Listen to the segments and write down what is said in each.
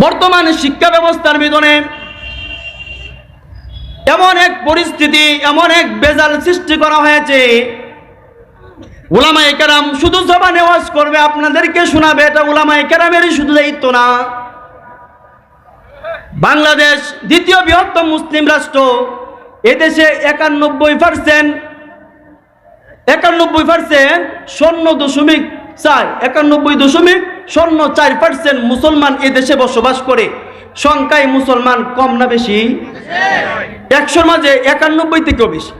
বর্তমান শিক্ষা ব্যবস্থার ভিতরে এমন এক পরিস্থিতি, এমন এক বেজাল সৃষ্টি করা হয়েছে, উলামায়ে কেরাম শুধু জবানে ওয়াজ করবে, আপনাদেরকে শোনাবে, এটা উলামায়ে কেরামেরই শুধু দায়িত্ব না। বাংলাদেশ দ্বিতীয় বৃহত্তম মুসলিম রাষ্ট্র, এদেশে 91% 91.4% মুসলমান এদেশে বসবাস করে। সংখ্যায় মুসলমান কম না বেশি? 100-র মাঝে 91 থেকেও বেশি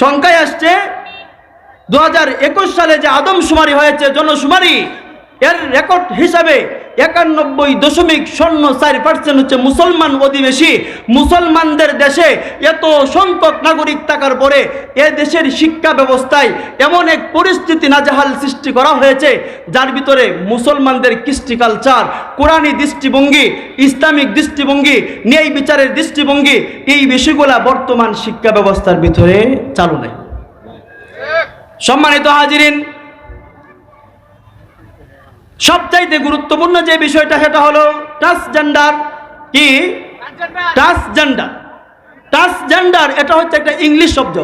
সংখ্যায় আসছে। 2021 সালে যে আদমশুমারি হয়েছে, জনশুমারি, এর রেকর্ড হিসাবে 91.04% হচ্ছে মুসলমান অধিবেশী। মুসলমানদের দেশে এত সংখ্যক নাগরিক থাকার পরে এ দেশের শিক্ষা ব্যবস্থায় এমন এক পরিস্থিতি নাজেহাল সৃষ্টি করা হয়েছে, যার ভিতরে মুসলমানদের কৃষ্টি কালচার, কোরআনী দৃষ্টিভঙ্গি, ইসলামিক দৃষ্টিভঙ্গি, ন্যায় বিচারের দৃষ্টিভঙ্গি, এই বিষয়গুলা বর্তমান শিক্ষা ব্যবস্থার ভিতরে চালু নেই। সম্মানিত হাজিরিন, সবচাইতে গুরুত্বপূর্ণ যে বিষয়টা, সেটা হলো ট্রান্সজেন্ডার। কি ট্রান্সজেন্ডার? ট্রান্সজেন্ডার এটা হচ্ছে একটা ইংলিশ শব্দ।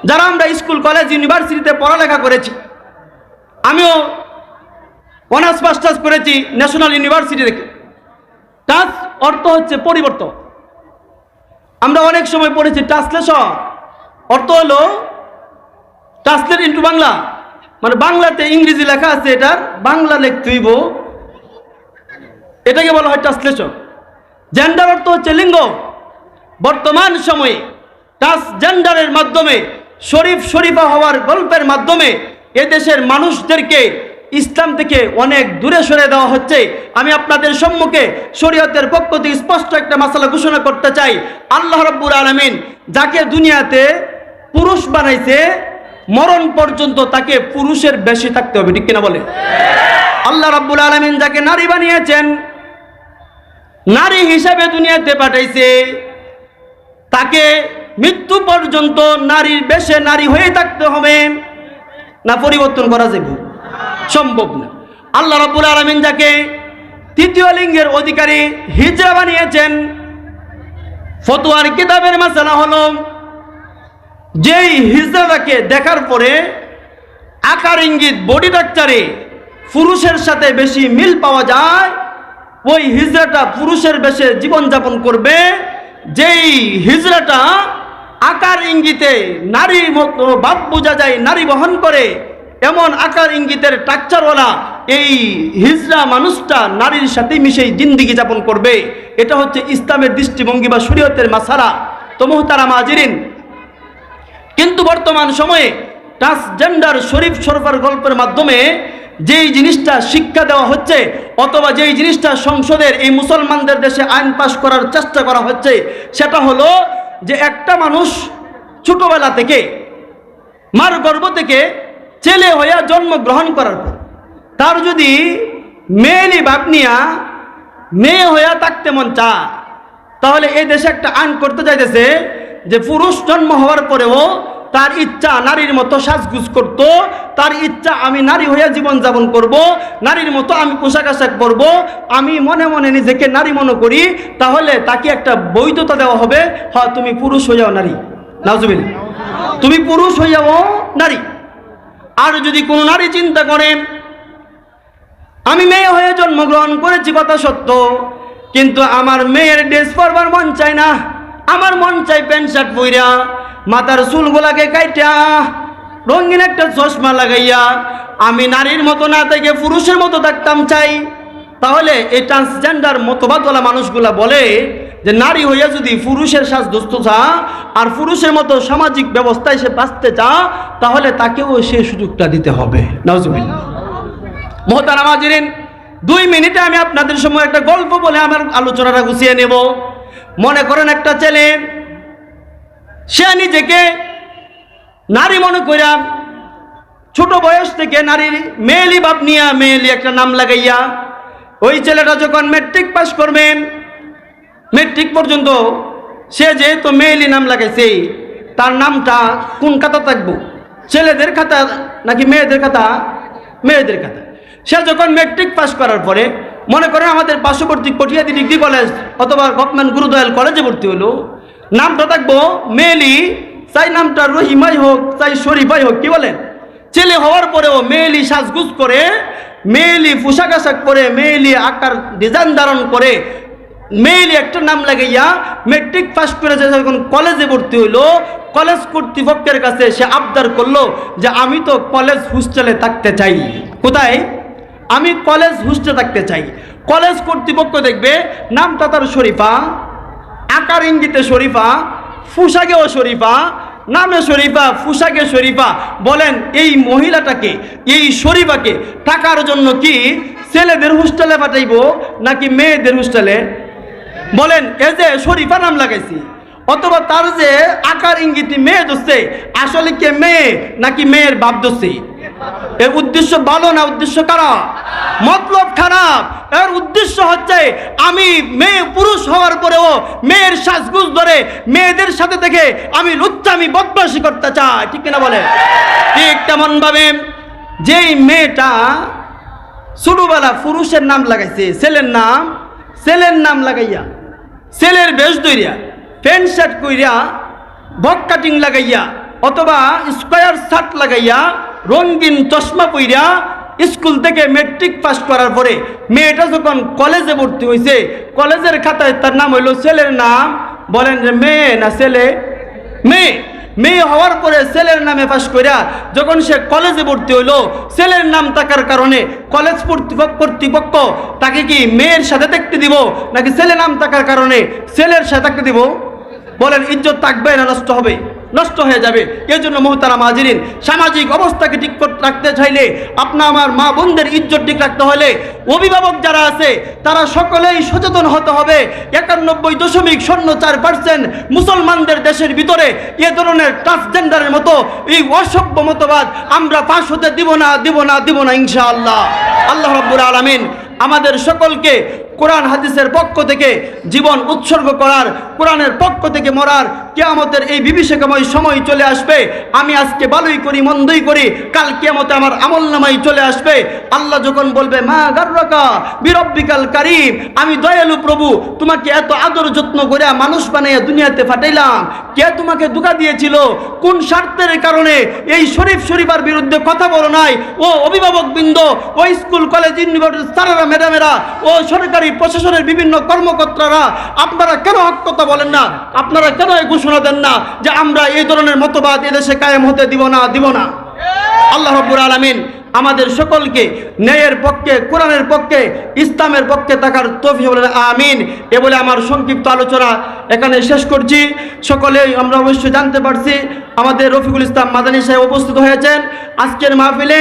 যারা আমরা স্কুল, কলেজ, ইউনিভার্সিটিতে পড়ালেখা করেছি, আমিও অনার্স মাস্টার্স করেছি ন্যাশনাল ইউনিভার্সিটি থেকে। ট্রান্স অর্থ হচ্ছে পরিবর্তন। আমরা অনেক সময় পড়েছি ট্রান্সলেশন, অর্থ হলো ট্রান্সলেট ইন্টু বাংলা, মানে বাংলাতে ইংরেজি লেখা আছে, এটার বাংলা লিখতে হইব, এটাকে বলা হয় ট্রান্সলেশন। জেন্ডার অর্থ হচ্ছে লিঙ্গ। বর্তমান সময়ে ট্রান্সজেন্ডারের মাধ্যমে, শরীফা হওয়ার গল্পের মাধ্যমে এদেশের মানুষদেরকে ইসলাম থেকে অনেক দূরে সরে দেওয়া হচ্ছে। আমি আপনাদের সম্মুখে শরীয়তের পক্ষ থেকে স্পষ্ট একটা মাসালা ঘোষণা করতে চাই। আল্লাহ রাব্বুল আলামিন যাকে দুনিয়াতে পুরুষ বানাইছে, মরণ পর্যন্ত তাকে পুরুষের বেশি থাকতে হবে, ঠিক কিনা বলে? আল্লাহ রাব্বুল আলামিন যাকে নারী বানিয়েছেন, নারী হিসাবে দুনিয়াতে পাঠাইছে, তাকে মৃত্যু পর্যন্ত নারীর বেশে নারী হয়ে থাকতে হবে, না পরিবর্তন করা যাবে? সম্ভব না। আল্লাহ রাব্বুল আলামিন যাকে তৃতীয় লিঙ্গের অধিকারী হিজড়া বানিয়েছেন, ফতোয়ার কিতাবের মাসালা হলো, যেই হিজড়াকে দেখার পরে আকার ইঙ্গিত, বডি স্ট্রাকচারে পুরুষের সাথে বেশি মিল পাওয়া যায়, ওই হিজড়াটা পুরুষের বেশে জীবনযাপন করবে। যেই হিজড়াটা আকার ইঙ্গিতে নারীর মতো ভাব বোঝা যায়, নারী বহন করে, এমন আকার ইঙ্গিতের স্ট্রাকচারওয়ালা এই হিজড়া মানুষটা নারীর সাথে মিশেই জিন্দেগি যাপন করবে। এটা হচ্ছে ইসলামের দৃষ্টিভঙ্গি বা শরীয়তের মাসালা। তো মুহতারাম হাজিরিন, কিন্তু বর্তমান সময়ে ট্রান্সজেন্ডার শরীফার গল্পের মাধ্যমে যেই জিনিসটা শিক্ষা দেওয়া হচ্ছে, অথবা যেই জিনিসটা সংসদের এই মুসলমানদের দেশে আইন পাশ করার চেষ্টা করা হচ্ছে, সেটা হলো যে একটা মানুষ ছোটবেলা থেকে, মার গর্ভ থেকে ছেলে হইয়া জন্মগ্রহণ করার পর তার যদি মেয়েলি ভাব নিয়া মেয়ে হইয়া থাকতে মন চায়, তাহলে এই দেশে একটা আইন করতে চাইতেছে যে পুরুষ জন্ম হওয়ার পরেও তার ইচ্ছা নারীর মতো সাজগুজ করত, তার ইচ্ছা আমি নারী হইয়া জীবনযাপন করব, নারীর মতো আমি পোশাক আশাক করব, আমি মনে মনে নিজেকে নারী মনে করি, তাহলে তাকে একটা বৈধতা দেওয়া হবে, হ্যাঁ তুমি পুরুষ হইয়াও নারী, নাউজুবিল্লাহ, তুমি পুরুষ হইয়াও নারী। আর যদি কোনো নারী চিন্তা করেন, আমি মেয়ে হয়ে জন্মগ্রহণ করেছি কথা সত্য, কিন্তু আমার মেয়ের ড্রেস পরবার মন চায় না, আমার মন চাই প্যান্ট শার্ট পইরা, মাথার চুলগুলাকে কাইটা রঙিন একটা চশমা লাগাইয়া আমি নারীর মতো না থেকে পুরুষের মতো থাকতাম চাই, তাহলে এই ট্রান্সজেন্ডার মতবাদওয়ালা মানুষগুলা বলে যে নারী হইয়া যদি পুরুষের সাজদস্ত চা আর পুরুষের মতো সামাজিক ব্যবস্থায় সে বাঁচতে চা, তাহলে তাকেও সে সুযোগটা দিতে হবে। নাউজুবিল্লাহ। মুহতারাম হাজিরিন, 2 মিনিটে আমি আপনাদের সময় একটা গল্প বলে আমার আলোচনাটা গুছিয়ে নেব। মনে করেন একটা ছেলে, সে নিজেকে নারী মনে কইরা ছোট বয়স থেকে নারীর মেয়েলি ভাব নিয়া মেয়েলি একটা নাম লাগাইয়া, ওই ছেলেটা যখন ম্যাট্রিক পাস করবেন, ম্যাট্রিক পর্যন্ত সে যেহেতু মেয়েলি নাম লাগাইছে, তার নামটা কোন খাতা থাকবো, ছেলেদের খাতা নাকি মেয়েদের খাতা? মেয়েদের খাতা। সে যখন ম্যাট্রিক পাস করার পরে মনে করেন আমাদের পার্শ্ববর্তী কটিয়াদি ডিগ্রি কলেজ অথবা গভর্নমেন্ট গুরুদয়াল কলেজে ভর্তি হলো, নামটা থাকবো মেয়েলি, চাই নামটা রহিমাই হোক চাই শরীফাই হোক, কি বলেন? ছেলে হওয়ার পরেও মেয়েলি সাজগুজ করে, মেয়েলি পোশাক আশাক করে, মেয়েলি আকার ডিজাইন ধারণ করে, মেয়েলি একটা নাম লাগাইয়া মেট্রিক পাস করে যখন কলেজে ভর্তি হইলো, কলেজ কর্তৃপক্ষের কাছে সে আবদার করলো যে আমি তো কলেজ হোস্টেলে থাকতে চাই। কোথায়? আমি কলেজ হোস্টেলে থাকতে চাই। কলেজ কর্তৃপক্ষ দেখবে নামটা তার শরীফা, আকার ইঙ্গিতে শরীফা, পোশাকেও শরীফা, নামে শরীফা, পোশাকে শরীফা। বলেন এই মহিলাটাকে, এই শরীফাকে টাকার জন্য কি ছেলেদের হোস্টেলে পাঠাইবো নাকি মেয়েদের হোস্টেলে? বলেন এই যে শরীফা নাম লাগাইছি, অথবা তার যে আকার ইঙ্গিতে মেয়ে দোষে, আসলে কে মেয়ে নাকি মেয়ের বাপ দোষে? এর উদ্দেশ্য ভালো না উদ্দেশ্য খারাপ? মতলব খারাপ। এর উদ্দেশ্য হচ্ছে আমি মেয়ে পুরুষ হওয়ার পরেও মেয়ের সাজগুজ ধরে মেয়েদের সাথে দেখে আমি লুচ্চামি বদমাশি করতে চাই, ঠিক কিনা বলে? ঠিক তেমন ভাবে যেই মেয়েটা ছোটবেলা পুরুষের নাম লাগাইছে, ছেলের নাম লাগাইয়া, ছেলের বেশ ধরিয়া, প্যান্ট শার্ট কইরা, বক কাটিং লাগাইয়া অথবা স্কোয়ার শার্ট লাগাইয়া, রঙিন চশমা পইরা স্কুল থেকে মেট্রিক পাস করার পরে মেয়েটা যখন কলেজে ভর্তি হয়েছে, কলেজের খাতায় তার নাম হইল ছেলের নাম। বলেন যে মেয়ে না ছেলে? মেয়ে। মেয়ে হওয়ার পরে ছেলের নামে পাস কইরা যখন সে কলেজে ভর্তি হইল, ছেলের নাম থাকার কারণে কলেজ কর্তৃপক্ষ তাকে কি মেয়ের সাথে দেখতে দিব নাকি ছেলে নাম থাকার কারণে ছেলের সাথে থাকতে দিব? বলেন ইজ্জত থাকবে না নষ্ট হবে? নষ্ট হয়ে যাবে। এই জন্য মুহতারাম হাজিরিন, সামাজিক অবস্থাকে ঠিক রাখতে চাইলে, আপনা আমার মা বোনদের ইজ্জত ঠিক রাখতে হলে অভিভাবক যারা আছে তারা সকলেই সচেতন হতে হবে। 91.04% মুসলমানদের দেশের ভিতরে এ ধরনের ট্রান্সজেন্ডারের মতো এই অসভ্য মতবাদ আমরা পাশ হতে দিব না ইনশাআল্লাহ। আল্লাহ রাব্বুল আলামিন আমাদের সকলকে কোরআন হাদিসের পক্ষ থেকে জীবন উৎসর্গ করার, কোরআনের পক্ষ থেকে মরার, কিয়ামতের এই বিভীষিকাময় সময় চলে আসবে। আমি আজকে ভালোই করি মন্দই করি, কাল কিয়ামতে আমার আমলনামায় চলে আসবে। আল্লাহ যখন বলবে মা গাররাকা বিরব্বিকাল কারীম, আমি দয়ালু প্রভু তোমাকে এত আদর যত্ন করে মানুষ বানাইয়া দুনিয়াতে পাঠাইলাম, কে তোমাকে ধোঁকা দিয়েছিল? কোন স্বার্থের কারণে এই শরীফার বিরুদ্ধে কথা বলো নাই? ও অভিভাবক বৃন্দ, ও স্কুল কলেজ ইউনিভার্সিটি স্যারেরা ম্যাডামেরা, ও সরকারি প্রশাসনের বিভিন্ন কর্মকর্তারা, আপনারা কেন হক কথা বলেন না? আপনারা কেন এই ঘোষণা দেন না যে আমরা এই ধরনের মতবাদ এদেশে কায়েম হতে দিব না? আল্লাহ রাব্বুল আলামিন আমাদের সকলকে ন্যায়ের পক্ষে, কোরআনের পক্ষে, ইসলামের পক্ষে থাকার তৌফিক বলেন আমিন। এ বলে আমার সংক্ষিপ্ত আলোচনা এখানে শেষ করছি। সকলেই আমরা অবশ্যই জানতে পারছি আমাদের রফিকুল ইসলাম মাদানী সাহেব উপস্থিত হয়েছেন আজকের মাহফিলে।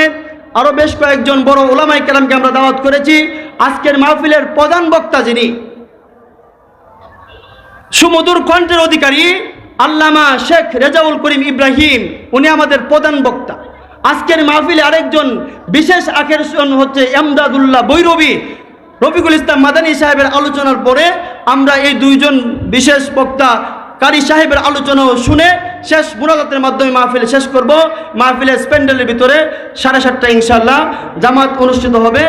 আরও বেশ কয়েকজন বড় উলামায়ে কেরামকে আমরা দাওয়াত করেছি। আজকের মাহফিলের প্রধান বক্তা যিনি, সুমধুর কণ্ঠের অধিকারী আল্লামা শেখ রেজাউল করিম ইব্রাহিম, উনি আমাদের প্রধান বক্তা। আজকের মাহফিলে আরেকজন বিশেষ আকর্ষণ হচ্ছে এমদাদুল্লাহ বৈরবী। রফিকুল ইসলাম মাদানী সাহেবের আলোচনার পরে আমরা এই দুইজন বিশেষ বক্তা কারি সাহেবের আলোচনাও শুনে শেষ মুনাজাতের মাধ্যমে মাহফিল শেষ করব। মাহফিলের প্যান্ডেলের ভিতরে 7:30 ইনশাআল্লাহ জামাত অনুষ্ঠিত হবে।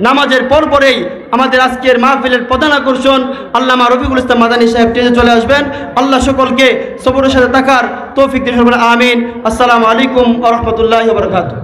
নামাজের পরেই আমাদের আজকের মাহফিলের প্রধান আকর্ষণ আল্লামা রফিকুল ইসলাম মাদানী সাহেব স্টেজে চলে আসবেন। আল্লাহ সকলকে সবরের সাথে থাকার তৌফিক দিন। আমিন। আসসালামু আলাইকুম ওয়া রাহমাতুল্লাহি ওয়া বারাকাতুহু।